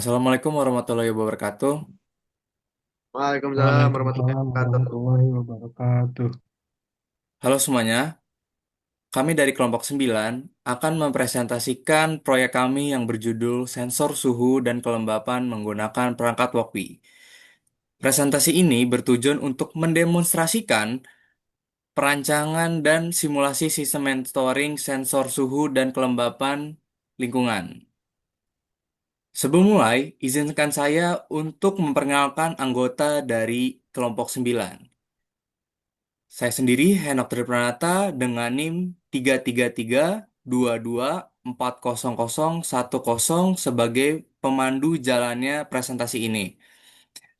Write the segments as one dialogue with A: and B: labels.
A: Assalamualaikum warahmatullahi wabarakatuh.
B: Waalaikumsalam warahmatullahi
A: Waalaikumsalam
B: wabarakatuh.
A: warahmatullahi wabarakatuh. Halo semuanya, kami dari kelompok 9 akan mempresentasikan proyek kami yang berjudul Sensor Suhu dan Kelembapan menggunakan perangkat Walkbee. Presentasi ini bertujuan untuk mendemonstrasikan perancangan dan simulasi sistem monitoring sensor suhu dan kelembapan lingkungan. Sebelum mulai, izinkan saya untuk memperkenalkan anggota dari kelompok 9. Saya sendiri Henok Tripranata dengan NIM 33322400100 sebagai pemandu jalannya presentasi ini.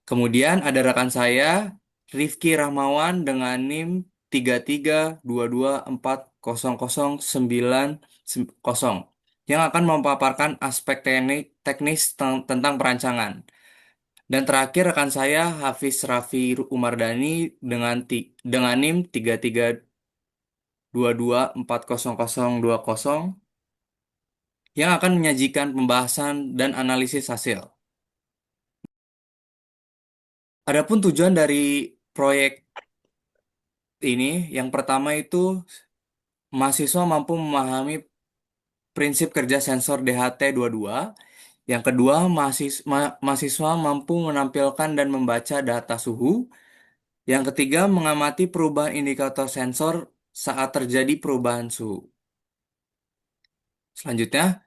A: Kemudian ada rekan saya Rifki Rahmawan dengan NIM 332240090 yang akan memaparkan aspek teknis tentang perancangan. Dan terakhir rekan saya Hafiz Raffi Umardani dengan NIM 332240020 yang akan menyajikan pembahasan dan analisis hasil. Adapun tujuan dari proyek ini, yang pertama itu mahasiswa mampu memahami prinsip kerja sensor DHT22. Yang kedua, mahasiswa mampu menampilkan dan membaca data suhu. Yang ketiga, mengamati perubahan indikator sensor saat terjadi perubahan suhu. Selanjutnya,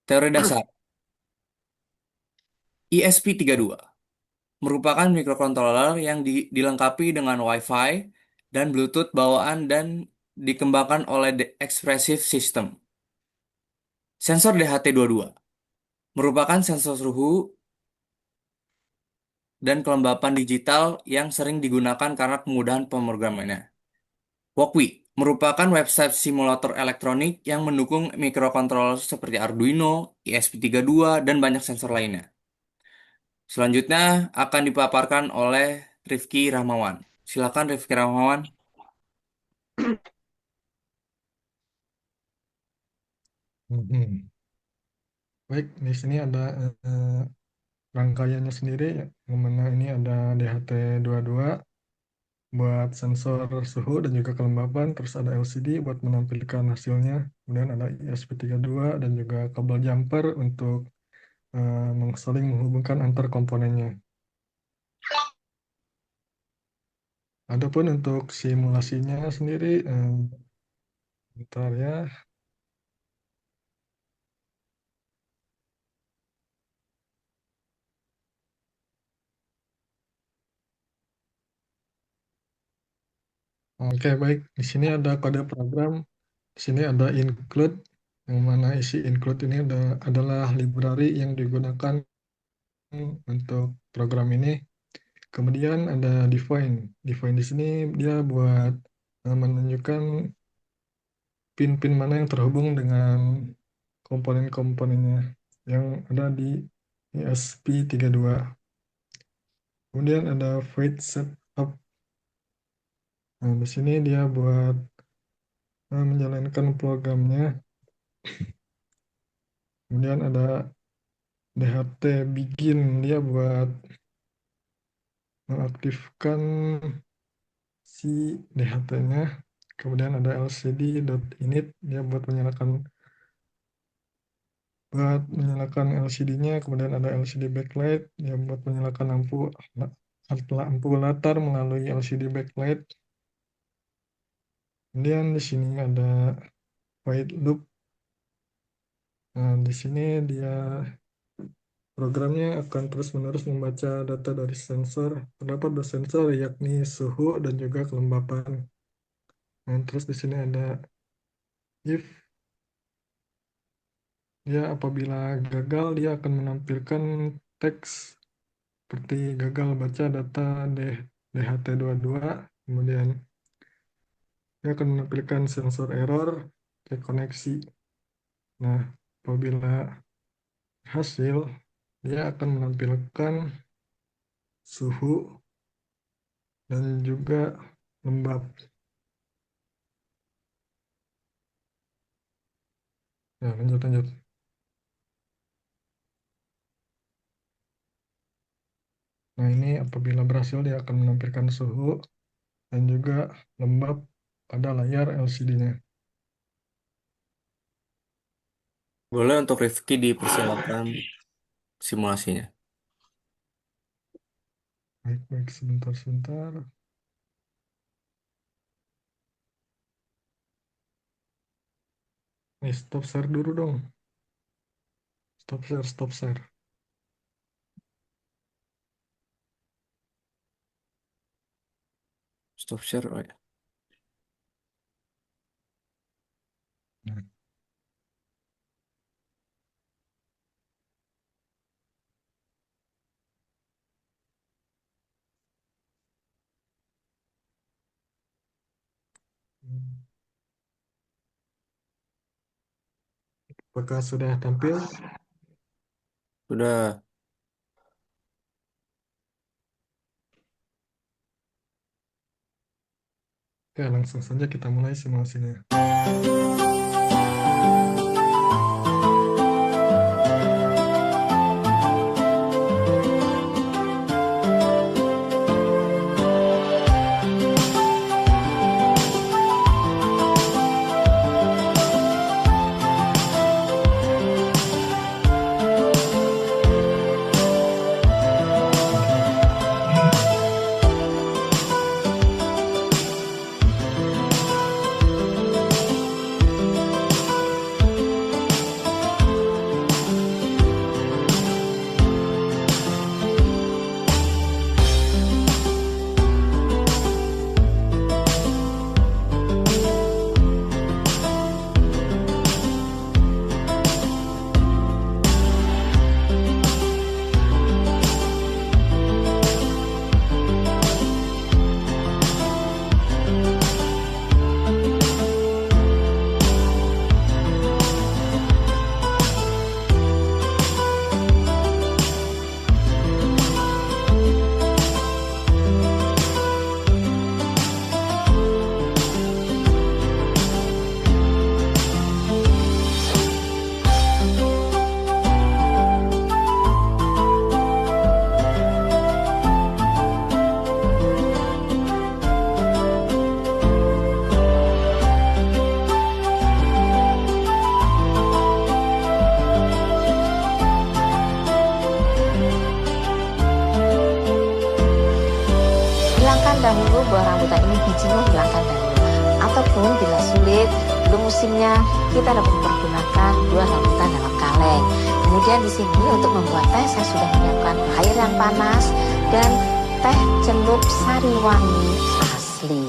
A: teori dasar. ESP32 merupakan microcontroller yang dilengkapi dengan Wi-Fi dan Bluetooth bawaan dan dikembangkan oleh The Expressive System. Sensor DHT22 merupakan sensor suhu dan kelembapan digital yang sering digunakan karena kemudahan pemrogramannya. Walkwie merupakan website simulator elektronik yang mendukung microcontroller seperti Arduino, ESP32, dan banyak sensor lainnya. Selanjutnya akan dipaparkan oleh Rifki Rahmawan. Silakan Rifki Rahmawan.
B: Mhm. Baik, di sini ada rangkaiannya sendiri, yang mana ini ada DHT22 buat sensor suhu dan juga kelembapan, terus ada LCD buat menampilkan hasilnya, kemudian ada ESP32 dan juga kabel jumper untuk saling menghubungkan antar komponennya. Adapun untuk simulasinya sendiri, bentar ya. Oke, baik. Di sini ada kode program. Di sini ada include, yang mana isi include ini adalah library yang digunakan untuk program ini. Kemudian ada define. Define di sini dia buat menunjukkan pin-pin mana yang terhubung dengan komponen-komponennya yang ada di ESP32. Kemudian ada wait setup. Nah, di sini dia buat menjalankan programnya. Kemudian ada DHT begin, dia buat mengaktifkan si DHT-nya. Kemudian ada lcd.init, dia buat menyalakan LCD-nya. Kemudian ada LCD backlight, dia buat menyalakan lampu latar melalui LCD backlight. Kemudian di sini ada white loop. Nah, di sini dia programnya akan terus-menerus membaca data dari sensor. Terdapat dua sensor, yakni suhu dan juga kelembapan. Nah, terus di sini ada if, dia apabila gagal dia akan menampilkan teks seperti gagal baca data DHT22. Kemudian dia akan menampilkan sensor error, cek koneksi. Nah, apabila hasil, dia akan menampilkan suhu dan juga lembab. Ya, lanjut lanjut. Nah, ini apabila berhasil dia akan menampilkan suhu dan juga lembab pada layar LCD-nya.
A: Boleh untuk Rifki dipersilakan simulasinya.
B: Baik, baik, sebentar-sebentar. Stop share dulu dong. Stop share, stop share.
A: Stop share. Oh ya.
B: Nah, apakah sudah tampil?
A: Sudah.
B: Oke, langsung saja kita mulai simulasinya.
C: Hilangkan dahulu buah rambutan ini, bijinya hilangkan dahulu. Ataupun bila sulit, belum musimnya, kita dapat mempergunakan buah rambutan dalam kaleng. Kemudian di sini untuk membuat teh saya sudah menyiapkan air yang panas dan teh celup sari wangi asli.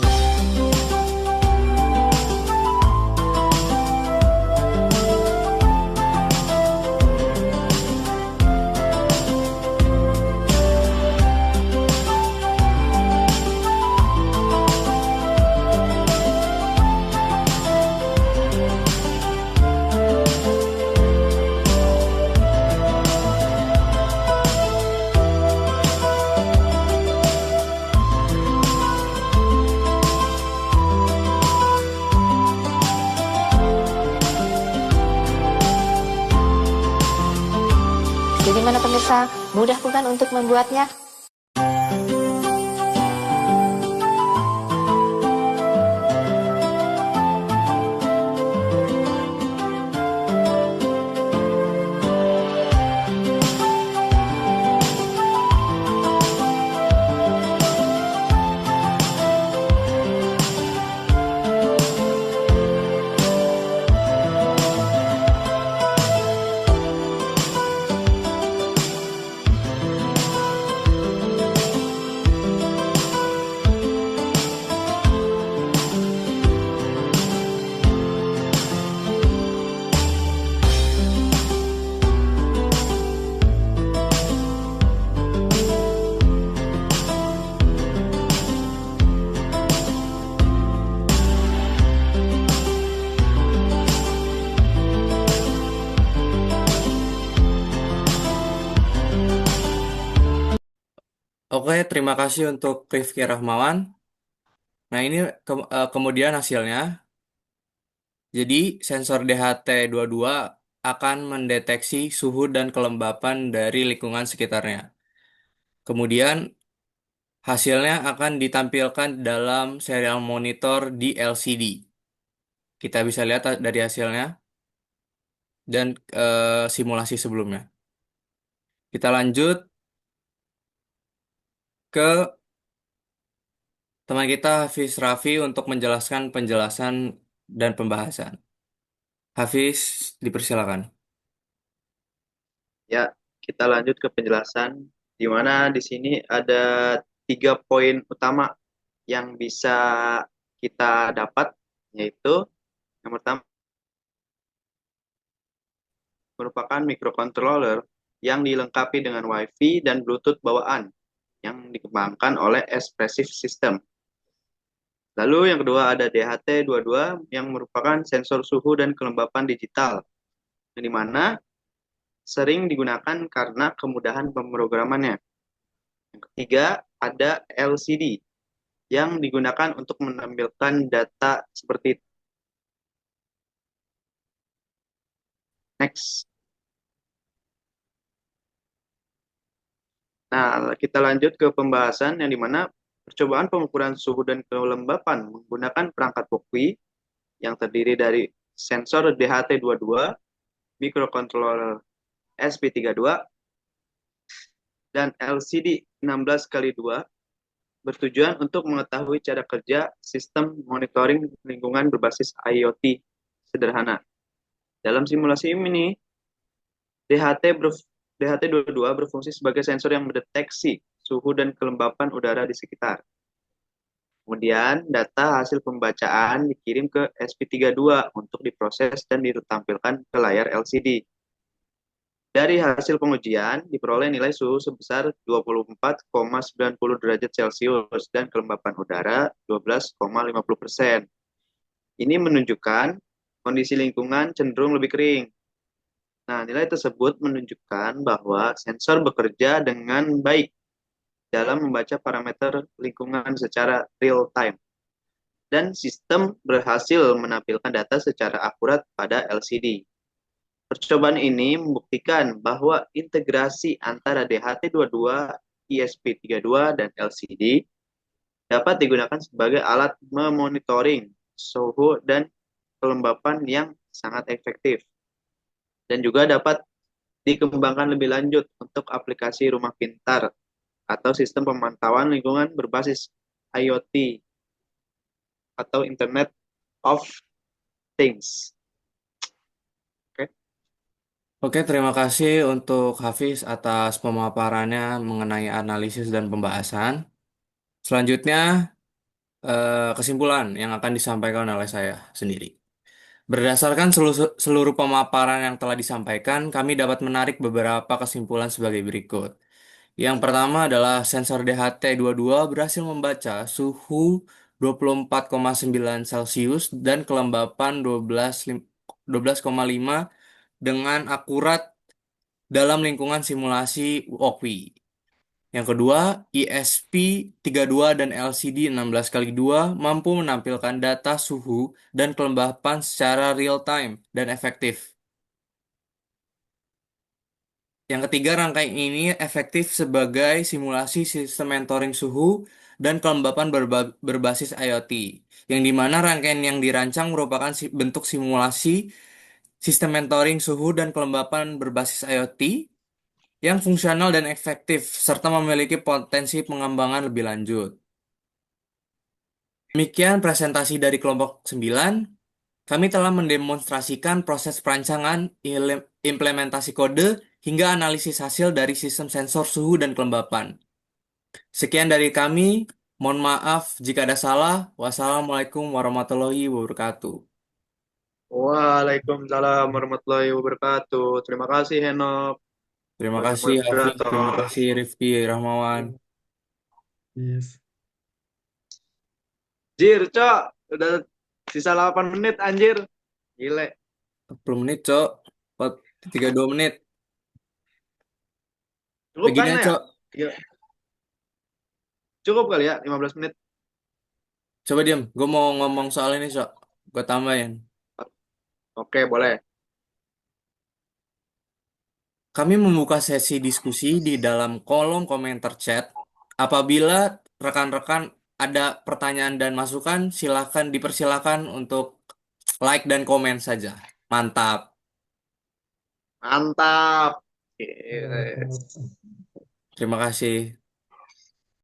C: Bagaimana pemirsa? Mudah bukan untuk membuatnya?
A: Oke, terima kasih untuk Rifki Rahmawan. Nah, ini kemudian hasilnya. Jadi, sensor DHT22 akan mendeteksi suhu dan kelembapan dari lingkungan sekitarnya. Kemudian hasilnya akan ditampilkan dalam serial monitor di LCD. Kita bisa lihat dari hasilnya dan simulasi sebelumnya. Kita lanjut ke teman kita Hafiz Raffi untuk menjelaskan penjelasan dan pembahasan. Hafiz, dipersilakan.
D: Ya, kita lanjut ke penjelasan, di mana di sini ada 3 poin utama yang bisa kita dapat, yaitu yang pertama merupakan microcontroller yang dilengkapi dengan WiFi dan Bluetooth bawaan yang dikembangkan oleh Espressif System. Lalu yang kedua ada DHT22 yang merupakan sensor suhu dan kelembapan digital, yang di mana sering digunakan karena kemudahan pemrogramannya. Yang ketiga ada LCD yang digunakan untuk menampilkan data seperti next. Nah, kita lanjut ke pembahasan yang dimana percobaan pengukuran suhu dan kelembapan menggunakan perangkat Walkwi yang terdiri dari sensor DHT22, microcontroller SP32, dan LCD 16x2 bertujuan untuk mengetahui cara kerja sistem monitoring lingkungan berbasis IoT sederhana. Dalam simulasi ini, DHT22 berfungsi sebagai sensor yang mendeteksi suhu dan kelembapan udara di sekitar. Kemudian, data hasil pembacaan dikirim ke SP32 untuk diproses dan ditampilkan ke layar LCD. Dari hasil pengujian, diperoleh nilai suhu sebesar 24,90 derajat Celcius dan kelembapan udara 12,50%. Ini menunjukkan kondisi lingkungan cenderung lebih kering. Nah, nilai tersebut menunjukkan bahwa sensor bekerja dengan baik dalam membaca parameter lingkungan secara real time. Dan sistem berhasil menampilkan data secara akurat pada LCD. Percobaan ini membuktikan bahwa integrasi antara DHT22, ESP32, dan LCD dapat digunakan sebagai alat memonitoring suhu dan kelembapan yang sangat efektif. Dan juga dapat dikembangkan lebih lanjut untuk aplikasi rumah pintar atau sistem pemantauan lingkungan berbasis IoT atau Internet of Things.
A: Oke, terima kasih untuk Hafiz atas pemaparannya mengenai analisis dan pembahasan. Selanjutnya, kesimpulan yang akan disampaikan oleh saya sendiri. Berdasarkan seluruh pemaparan yang telah disampaikan, kami dapat menarik beberapa kesimpulan sebagai berikut. Yang pertama adalah sensor DHT22 berhasil membaca suhu 24,9 Celcius dan kelembapan 12,5 dengan akurat dalam lingkungan simulasi Walkwi. Yang kedua, ESP32 dan LCD 16x2 mampu menampilkan data suhu dan kelembapan secara real time dan efektif. Yang ketiga, rangkaian ini efektif sebagai simulasi sistem monitoring suhu dan kelembapan berbasis IoT, yang dimana rangkaian yang dirancang merupakan bentuk simulasi sistem monitoring suhu dan kelembapan berbasis IoT yang fungsional dan efektif, serta memiliki potensi pengembangan lebih lanjut. Demikian presentasi dari kelompok 9. Kami telah mendemonstrasikan proses perancangan, implementasi kode, hingga analisis hasil dari sistem sensor suhu dan kelembapan. Sekian dari kami, mohon maaf jika ada salah. Wassalamualaikum warahmatullahi wabarakatuh.
D: Waalaikumsalam warahmatullahi wabarakatuh. Terima kasih Henok
A: Terima
D: sebagai
A: kasih Hafiz, terima
D: moderator.
A: kasih Rifki Rahmawan.
B: Yes.
D: Jir, Cok. Udah sisa 8 menit, anjir. Gile.
A: 40 menit, Cok. 32 menit.
D: Cukup kan
A: Begini,
D: ya?
A: Cok.
D: Gila. Cukup kali ya, 15 menit.
A: Coba diam. Gue mau ngomong soal ini, Cok. Gue tambahin.
D: Oke, boleh.
A: Kami membuka sesi diskusi di dalam kolom komentar chat. Apabila rekan-rekan ada pertanyaan dan masukan, silakan dipersilakan untuk like dan komen saja. Mantap.
D: Mantap.
B: Ya,
D: Yes.
B: mantap.
A: Terima kasih.